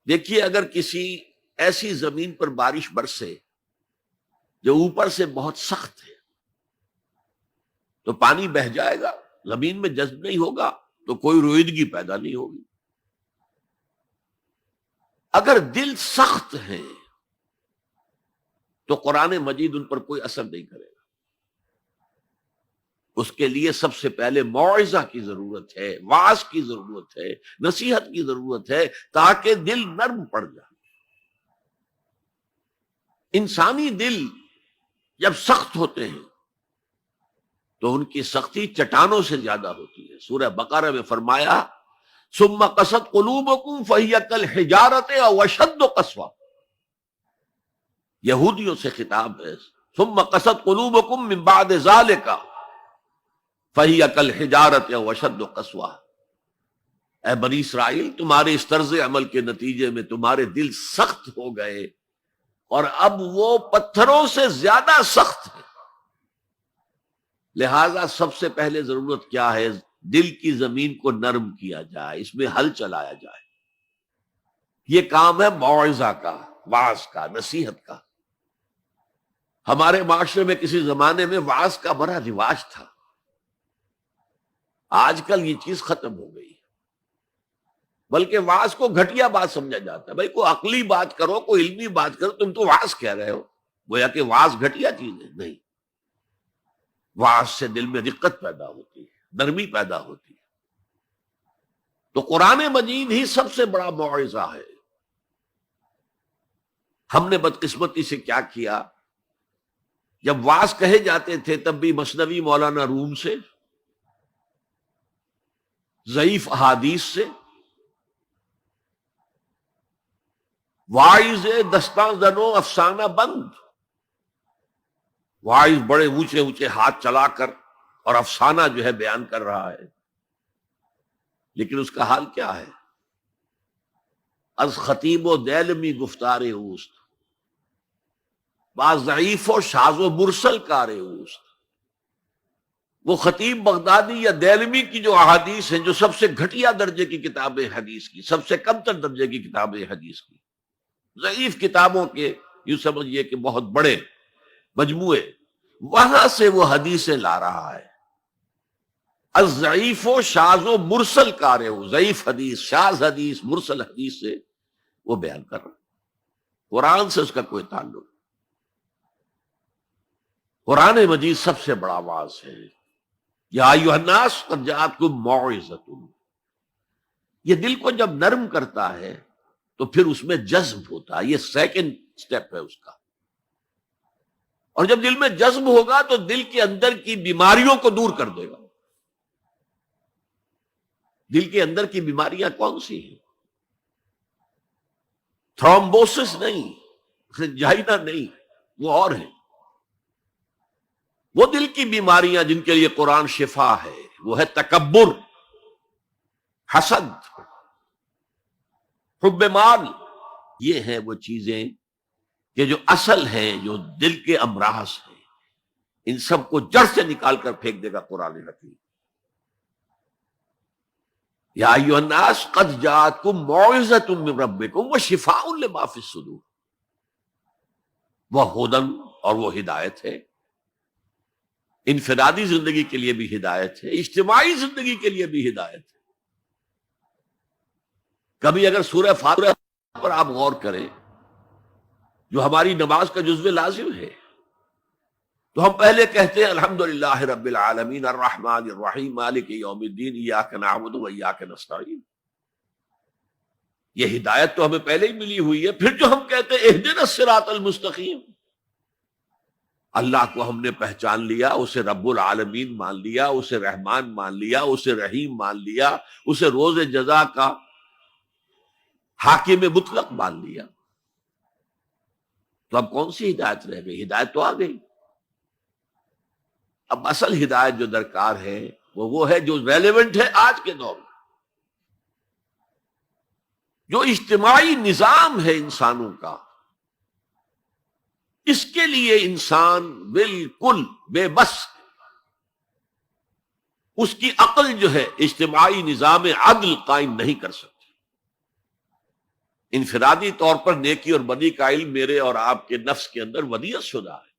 دیکھیے اگر کسی ایسی زمین پر بارش برسے جو اوپر سے بہت سخت ہے تو پانی بہہ جائے گا، زمین میں جذب نہیں ہوگا تو کوئی رویدگی پیدا نہیں ہوگی۔ اگر دل سخت ہے تو قرآن مجید ان پر کوئی اثر نہیں کرے گا۔ اس کے لیے سب سے پہلے موعظہ کی ضرورت ہے، وعظ کی ضرورت ہے، نصیحت کی ضرورت ہے، تاکہ دل نرم پڑ جائے۔ انسانی دل جب سخت ہوتے ہیں تو ان کی سختی چٹانوں سے زیادہ ہوتی ہے۔ سورہ بقرہ میں فرمایا ثم قست قلوبکم فہی کالحجارۃ او اشد قسوہ، یہودیوں سے خطاب ہے۔ ثم قست قلوبکم من بعد ذلک فہی کالحجارۃ او اشد قسوہ، اے بنی اسرائیل تمہارے اس طرز عمل کے نتیجے میں تمہارے دل سخت ہو گئے اور اب وہ پتھروں سے زیادہ سخت ہے۔ لہذا سب سے پہلے ضرورت کیا ہے؟ دل کی زمین کو نرم کیا جائے، اس میں ہل چلایا جائے۔ یہ کام ہے موعظہ کا، وعظ کا، نصیحت کا۔ ہمارے معاشرے میں کسی زمانے میں وعظ کا بڑا رواج تھا، آج کل یہ چیز ختم ہو گئی، بلکہ وعظ کو گھٹیا بات سمجھا جاتا ہے۔ بھائی کوئی عقلی بات کرو، کوئی علمی بات کرو، تم تو وعظ کہہ رہے ہو، گویا کہ وعظ گھٹیا چیز ہے۔ نہیں، وعظ سے دل میں رقت پیدا ہوتی ہے، نرمی پیدا ہوتی ہے۔ تو قرآن مجید ہی سب سے بڑا موعظہ ہے۔ ہم نے بدقسمتی سے کیا کیا، جب وعظ کہے جاتے تھے تب بھی مثنوی مولانا روم سے، ضعیف احادیث سے، واعظ دستاں زنو افسانہ بند، واعظ بڑے اونچے اونچے ہاتھ چلا کر اور افسانہ جو ہے بیان کر رہا ہے، لیکن اس کا حال کیا ہے؟ از خطیب و دیلمی گفتار اوست، بعض ضعیف و شاذ و مرسل کار اوست۔ وہ خطیب بغدادی یا دیلمی کی جو احادیث ہیں، جو سب سے گھٹیا درجے کی کتاب حدیث کی، سب سے کم تر درجے کی کتاب حدیث کی، ضعیف کتابوں کے یوں سمجھیے کہ بہت بڑے مجموعے، وہاں سے وہ حدیثیں لا رہا ہے۔ الضعیف و شاذ و مرسل کار ہو، ضعیف حدیث، شاذ حدیث، مرسل حدیث سے وہ بیان کر رہا ہے، قرآن سے اس کا کوئی تعلق نہیں۔ قرآن مجید سب سے بڑا واعظ ہے۔ یا ایھا الناس قد جاءتکم موعظۃ، یہ دل کو جب نرم کرتا ہے تو پھر اس میں جذب ہوتا ہے، یہ سیکنڈ سٹیپ ہے اس کا۔ اور جب دل میں جذب ہوگا تو دل کے اندر کی بیماریوں کو دور کر دے گا۔ دل کے اندر کی بیماریاں کون سی ہیں؟ تھرومبوسس نہیں، انجائنا نہیں، وہ اور ہیں۔ وہ دل کی بیماریاں جن کے لیے قرآن شفا ہے، وہ ہے تکبر، حسد، حب مال۔ یہ ہیں وہ چیزیں کہ جو اصل ہیں، جو دل کے امراض ہیں، ان سب کو جڑ سے نکال کر پھینک دے گا قرآن حکیم۔ یا ایھا الناس قد جاءتکم موعظۃ من ربکم وشفاء لما فی الصدور، وہ ہدن، اور وہ ہدایت ہے۔ انفرادی زندگی کے لیے بھی ہدایت ہے، اجتماعی زندگی کے لیے بھی ہدایت ہے۔ کبھی اگر سورہ فاتحہ پر آپ غور کریں، جو ہماری نماز کا جزو لازم ہے، تو ہم پہلے کہتے ہیں الحمدللہ رب العالمین الرحمن الرحیم مالک یوم الدین ایاک نعبد و ایاک نستعین۔ یہ ہدایت تو ہمیں پہلے ہی ملی ہوئی ہے۔ پھر جو ہم کہتے ہیں اہدنا الصراط المستقیم، اللہ کو ہم نے پہچان لیا، اسے رب العالمین مان لیا، اسے رحمان مان لیا، اسے رحیم مان لیا، اسے روز جزا کا حاکم مطلق مان لیا، تو اب کون سی ہدایت رہ گئی؟ ہدایت تو آ گئی۔ اب اصل ہدایت جو درکار ہے وہ ہے جو ریلیونٹ ہے آج کے دور میں، جو اجتماعی نظام ہے انسانوں کا، اس کے لیے انسان بالکل بے بس، اس کی عقل جو ہے اجتماعی نظام عدل قائم نہیں کر سکتی۔ انفرادی طور پر نیکی اور بدی کا علم میرے اور آپ کے نفس کے اندر ودیعت شدہ ہے،